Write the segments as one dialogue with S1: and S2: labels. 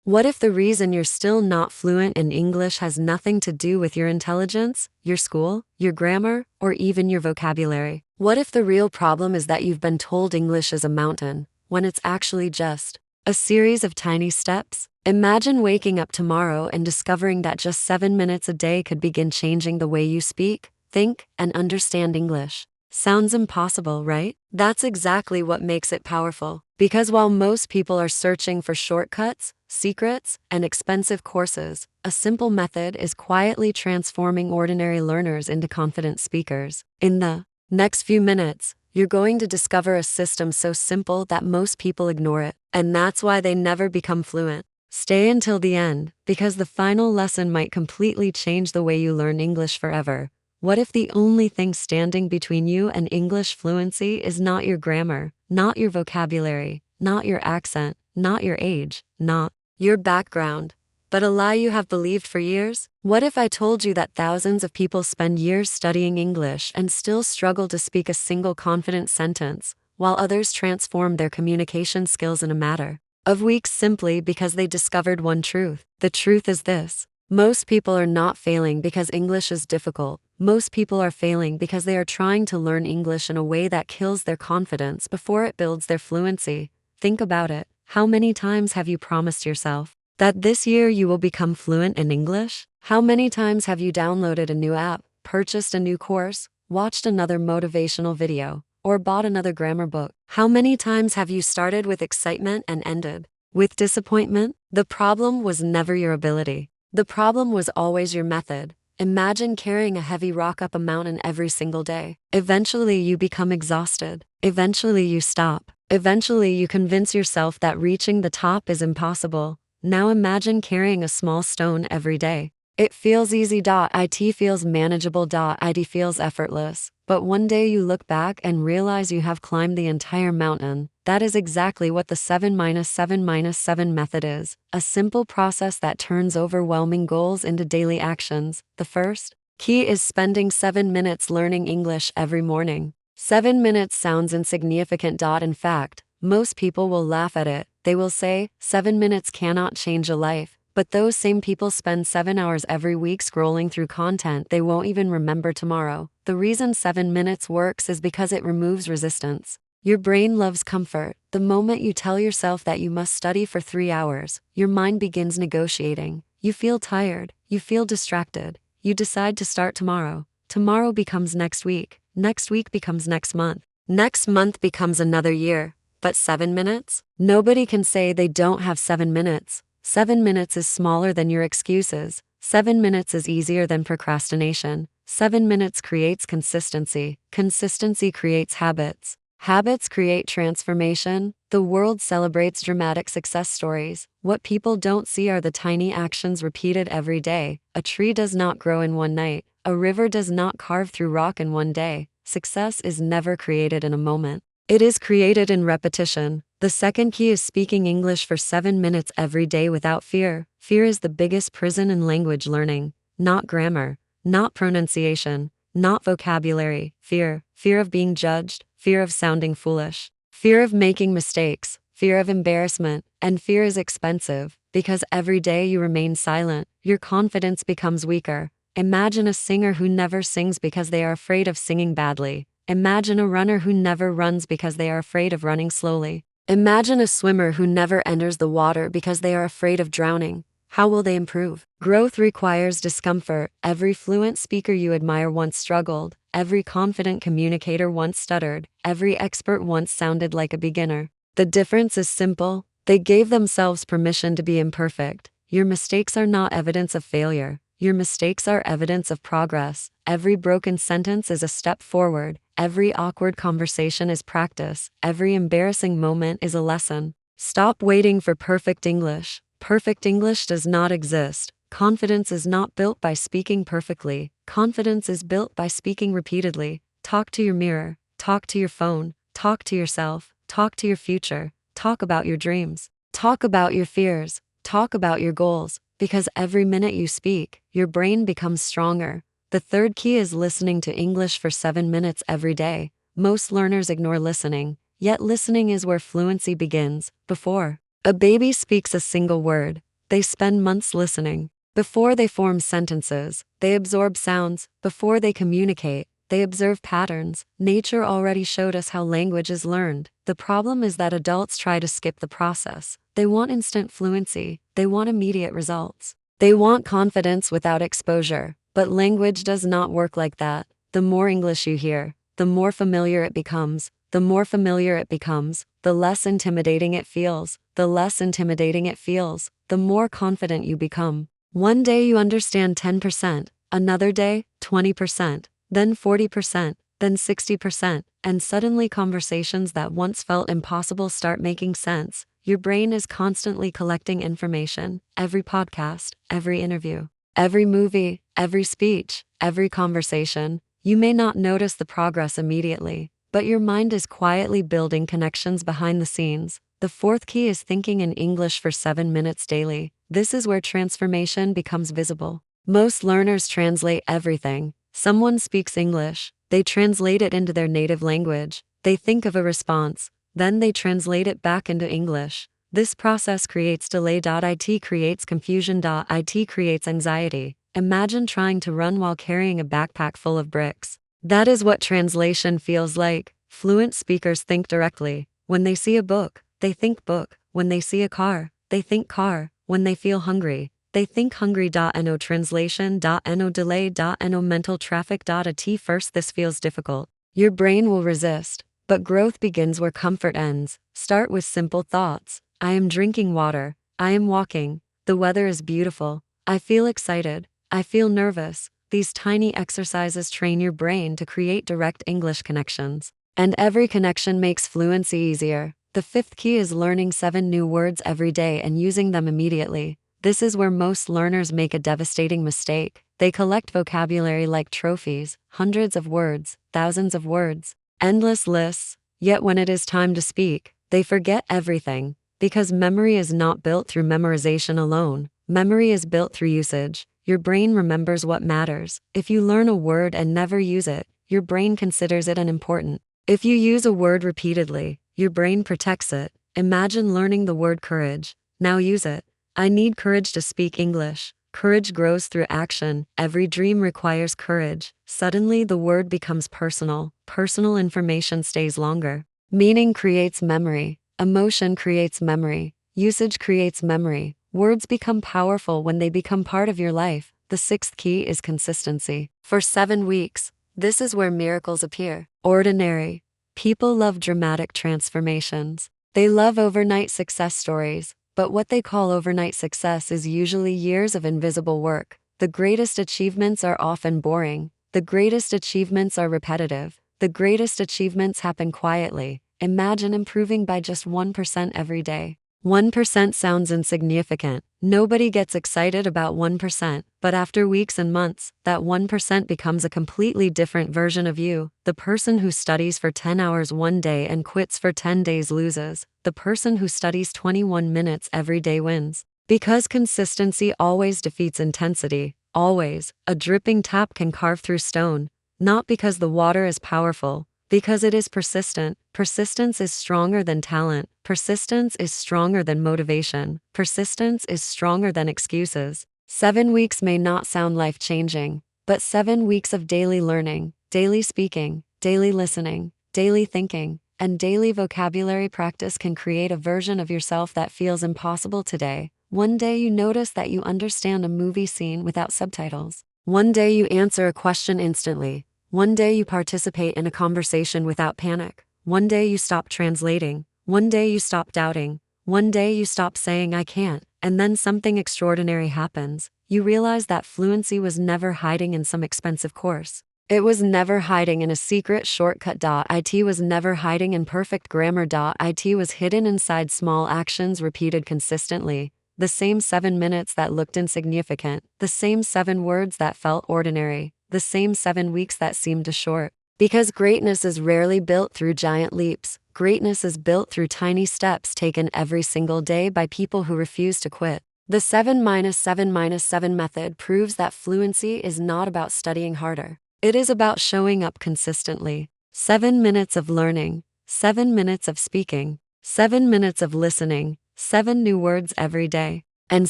S1: What if the reason you're still not fluent in English has nothing to do with your intelligence, your school, your grammar, or even your vocabulary? What if the real problem is that you've been told English is a mountain, when it's actually just a series of tiny steps? Imagine waking up tomorrow and discovering that just 7 minutes a day could begin changing the way you speak, think, and understand English. Sounds impossible, right? That's exactly what makes it powerful. Because while most people are searching for shortcuts, secrets, and expensive courses, a simple method is quietly transforming ordinary learners into confident speakers. In the next few minutes, you're going to discover a system so simple that most people ignore it, and that's why they never become fluent. Stay until the end, because the final lesson might completely change the way you learn English forever. What if the only thing standing between you and English fluency is not your grammar, not your vocabulary, not your accent, not your age, not your background, but a lie you have believed for years? What if I told you that thousands of people spend years studying English and still struggle to speak a single confident sentence, while others transform their communication skills in a matter of weeks simply because they discovered one truth? The truth is this: most people are not failing because English is difficult. Most people are failing because they are trying to learn English in a way that kills their confidence before it builds their fluency. Think about it. How many times have you promised yourself that this year you will become fluent in English? How many times have you downloaded a new app, purchased a new course, watched another motivational video, or bought another grammar book? How many times have you started with excitement and ended with disappointment? The problem was never your ability. The problem was always your method. Imagine carrying a heavy rock up a mountain every single day. Eventually you become exhausted. Eventually you stop. Eventually you convince yourself that reaching the top is impossible. Now imagine carrying a small stone every day. It feels easy. It feels manageable. It feels effortless. But one day you look back and realize you have climbed the entire mountain. That is exactly what the 7-7-7 method is. A simple process that turns overwhelming goals into daily actions. The first key is spending 7 minutes learning English every morning. 7 minutes sounds insignificant. In fact, most people will laugh at it. They will say, 7 minutes cannot change a life. But those same people spend 7 hours every week scrolling through content they won't even remember tomorrow. The reason 7 minutes works is because it removes resistance. Your brain loves comfort. The moment you tell yourself that you must study for 3 hours, your mind begins negotiating. You feel tired. You feel distracted. You decide to start tomorrow. Tomorrow becomes next week. Next week becomes next month. Next month becomes another year. But 7 minutes? Nobody can say they don't have 7 minutes. 7 minutes is smaller than your excuses. 7 minutes is easier than procrastination. 7 minutes creates consistency. Consistency creates habits. Habits create transformation. The world celebrates dramatic success stories. What people don't see are the tiny actions repeated every day. A tree does not grow in one night. A river does not carve through rock in one day. Success is never created in a moment. It is created in repetition. The second key is speaking English for 7 minutes every day without fear. Fear is the biggest prison in language learning. Not grammar, not pronunciation, not vocabulary. Fear. Fear of being judged, fear of sounding foolish, fear of making mistakes, fear of embarrassment. And fear is expensive, because every day you remain silent, your confidence becomes weaker. Imagine a singer who never sings because they are afraid of singing badly. Imagine a runner who never runs because they are afraid of running slowly. Imagine a swimmer who never enters the water because they are afraid of drowning. How will they improve? Growth requires discomfort. Every fluent speaker you admire once struggled. Every confident communicator once stuttered. Every expert once sounded like a beginner. The difference is simple. They gave themselves permission to be imperfect. Your mistakes are not evidence of failure. Your mistakes are evidence of progress. Every broken sentence is a step forward. Every awkward conversation is practice. Every embarrassing moment is a lesson. Stop waiting for perfect English. Perfect English does not exist. Confidence is not built by speaking perfectly. Confidence is built by speaking repeatedly. Talk to your mirror. Talk to your phone. Talk to yourself. Talk to your future. Talk about your dreams. Talk about your fears. Talk about your goals. Because every minute you speak, your brain becomes stronger. The third key is listening to English for 7 minutes every day. Most learners ignore listening, yet listening is where fluency begins. Before a baby speaks a single word, They spend months listening. Before they form sentences, they absorb sounds. Before they communicate, they observe patterns. Nature already showed us how language is learned. The problem is that adults try to skip the process. They want instant fluency. They want immediate results. They want confidence without exposure. But language does not work like that. The more English you hear, the more familiar it becomes. The more familiar it becomes, the less intimidating it feels. The less intimidating it feels, the more confident you become. One day you understand 10%, another day, 20%, then 40%, then 60%, and suddenly conversations that once felt impossible start making sense. Your brain is constantly collecting information. Every podcast, every interview, every movie, every speech, every conversation. You may not notice the progress immediately, but your mind is quietly building connections behind the scenes. The fourth key is thinking in English for 7 minutes daily. This is where transformation becomes visible. Most learners translate everything. Someone speaks English, they translate it into their native language. They think of a response, then they translate it back into English. This process creates delay. It creates confusion. It creates anxiety. Imagine trying to run while carrying a backpack full of bricks. That is what translation feels like. Fluent speakers think directly. When they see a book, they think book. When they see a car, they think car. When they feel hungry, they think hungry. No translation. No delay. No mental traffic. At first this feels difficult. Your brain will resist, but growth begins where comfort ends. Start with simple thoughts. I am drinking water. I am walking. The weather is beautiful. I feel excited. I feel nervous. These tiny exercises train your brain to create direct English connections. And every connection makes fluency easier. The fifth key is learning 7 new words every day and using them immediately. This is where most learners make a devastating mistake. They collect vocabulary like trophies, hundreds of words, thousands of words, endless lists. Yet when it is time to speak, they forget everything. Because memory is not built through memorization alone. Memory is built through usage. Your brain remembers what matters. If you learn a word and never use it, your brain considers it unimportant. If you use a word repeatedly, your brain protects it. Imagine learning the word courage. Now use it. I need courage to speak English. Courage grows through action. Every dream requires courage. Suddenly the word becomes personal. Personal information stays longer. Meaning creates memory. Emotion creates memory. Usage creates memory. Words become powerful when they become part of your life. The sixth key is consistency. For 7 weeks, this is where miracles appear. Ordinary. People love dramatic transformations. They love overnight success stories, but what they call overnight success is usually years of invisible work. The greatest achievements are often boring. The greatest achievements are repetitive. The greatest achievements happen quietly. Imagine improving by just 1% every day. 1% sounds insignificant. Nobody gets excited about 1%, but after weeks and months, that 1% becomes a completely different version of you. The person who studies for 10 hours one day and quits for 10 days loses. The person who studies 21 minutes every day wins. Because consistency always defeats intensity. Always. A dripping tap can carve through stone. Not because the water is powerful, because it is persistent. Persistence is stronger than talent. Persistence is stronger than motivation. Persistence is stronger than excuses. 7 weeks may not sound life-changing, but 7 weeks of daily learning, daily speaking, daily listening, daily thinking, and daily vocabulary practice can create a version of yourself that feels impossible today. One day you notice that you understand a movie scene without subtitles. One day you answer a question instantly. One day you participate in a conversation without panic. One day you stop translating. One day you stop doubting. One day you stop saying I can't, and then something extraordinary happens. You realize that fluency was never hiding in some expensive course. It was never hiding in a secret shortcut. It was never hiding in perfect grammar. It was hidden inside small actions repeated consistently. The same 7 minutes that looked insignificant. The same 7 words that felt ordinary. The same 7 weeks that seemed too short. Because greatness is rarely built through giant leaps. Greatness is built through tiny steps taken every single day by people who refuse to quit. The 7-7-7 method proves that fluency is not about studying harder. It is about showing up consistently. 7 minutes of learning, 7 minutes of speaking, 7 minutes of listening, 7 new words every day. And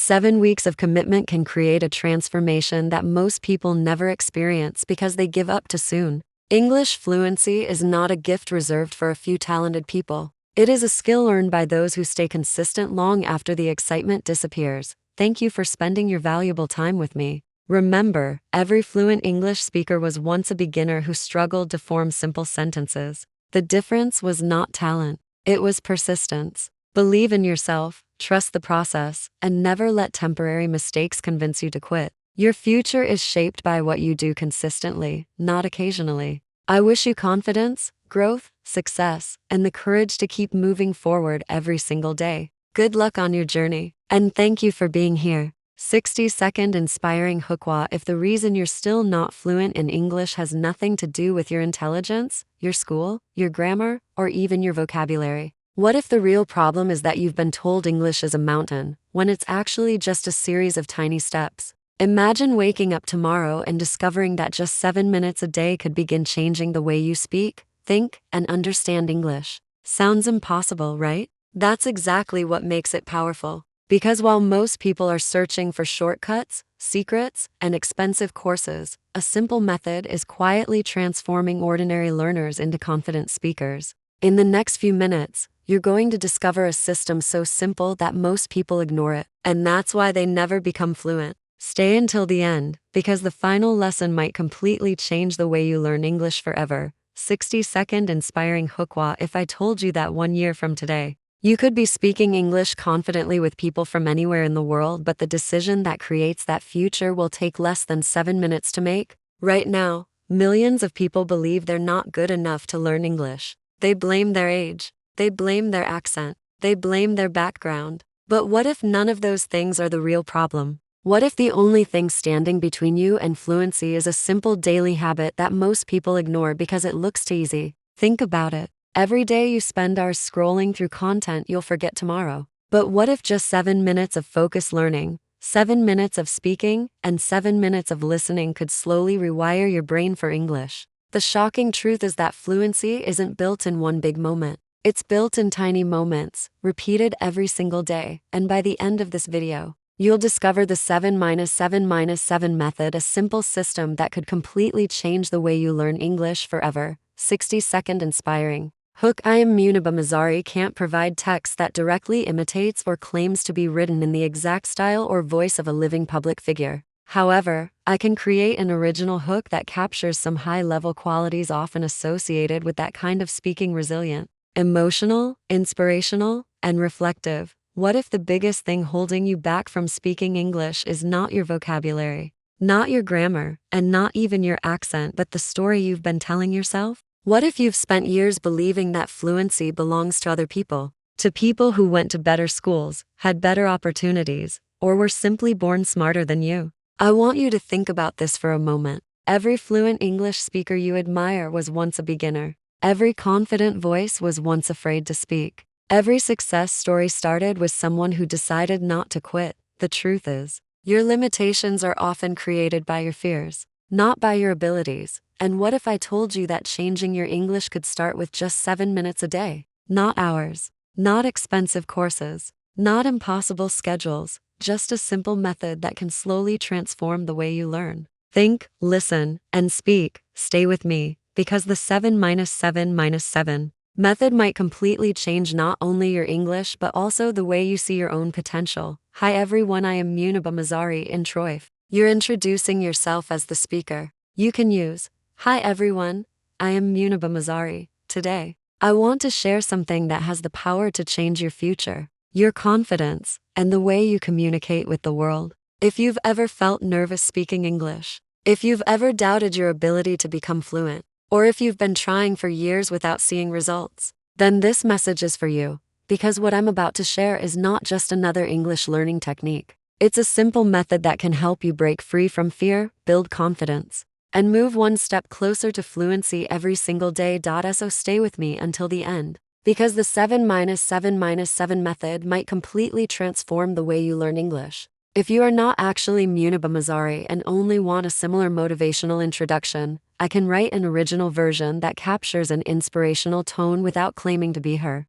S1: 7 weeks of commitment can create a transformation that most people never experience because they give up too soon. English fluency is not a gift reserved for a few talented people. It is a skill earned by those who stay consistent long after the excitement disappears. Thank you for spending your valuable time with me. Remember, every fluent English speaker was once a beginner who struggled to form simple sentences. The difference was not talent, it was persistence. Believe in yourself, trust the process, and never let temporary mistakes convince you to quit. Your future is shaped by what you do consistently, not occasionally. I wish you confidence, growth, success, and the courage to keep moving forward every single day. Good luck on your journey, and thank you for being here. 60-second inspiring hookwa. If the reason you're still not fluent in English has nothing to do with your intelligence, your school, your grammar, or even your vocabulary, what if the real problem is that you've been told English is a mountain, when it's actually just a series of tiny steps? Imagine waking up tomorrow and discovering that just 7 minutes a day could begin changing the way you speak, think, and understand English. Sounds impossible, right? That's exactly what makes it powerful. Because while most people are searching for shortcuts, secrets, and expensive courses, a simple method is quietly transforming ordinary learners into confident speakers. In the next few minutes, you're going to discover a system so simple that most people ignore it, and that's why they never become fluent. Stay until the end, because the final lesson might completely change the way you learn English forever. 60-second inspiring hookwa. If I told you that 1 year from today, you could be speaking English confidently with people from anywhere in the world, but the decision that creates that future will take less than 7 minutes to make? Right now, millions of people believe they're not good enough to learn English. They blame their age. They blame their accent. They blame their background. But what if none of those things are the real problem? What if the only thing standing between you and fluency is a simple daily habit that most people ignore because it looks too easy? Think about it. Every day you spend hours scrolling through content you'll forget tomorrow. But what if just 7 minutes of focused learning, 7 minutes of speaking, and 7 minutes of listening could slowly rewire your brain for English? The shocking truth is that fluency isn't built in one big moment. It's built in tiny moments, repeated every single day, and by the end of this video, you'll discover the 7-7-7 method, a simple system that could completely change the way you learn English forever. 60-second inspiring hook. I am Muniba Mazari can't provide text that directly imitates or claims to be written in the exact style or voice of a living public figure. However, I can create an original hook that captures some high-level qualities often associated with that kind of speaking: resilient, emotional, inspirational, and reflective. What if the biggest thing holding you back from speaking English is not your vocabulary, not your grammar, and not even your accent, but the story you've been telling yourself? What if you've spent years believing that fluency belongs to other people, to people who went to better schools, had better opportunities, or were simply born smarter than you? I want you to think about this for a moment. Every fluent English speaker you admire was once a beginner. Every confident voice was once afraid to speak. Every success story started with someone who decided not to quit. The truth is, your limitations are often created by your fears, not by your abilities. And what if I told you that changing your English could start with just 7 minutes a day? Not hours, not expensive courses, not impossible schedules, just a simple method that can slowly transform the way you learn. Think, listen, and speak. Stay with me, because the 7-7-7 method might completely change not only your English but also the way you see your own potential. Hi everyone, I am Muniba Mazari in Troy. You're introducing yourself as the speaker. You can use, hi everyone, I am Muniba Mazari. Today, I want to share something that has the power to change your future, your confidence, and the way you communicate with the world. If you've ever felt nervous speaking English, if you've ever doubted your ability to become fluent, or if you've been trying for years without seeing results, then this message is for you, because what I'm about to share is not just another English learning technique. It's a simple method that can help you break free from fear, build confidence, and move one step closer to fluency every single day. So stay with me until the end, because the 7-7-7 method might completely transform the way you learn English. If you are not actually Muniba Mazari and only want a similar motivational introduction, I can write an original version that captures an inspirational tone without claiming to be her.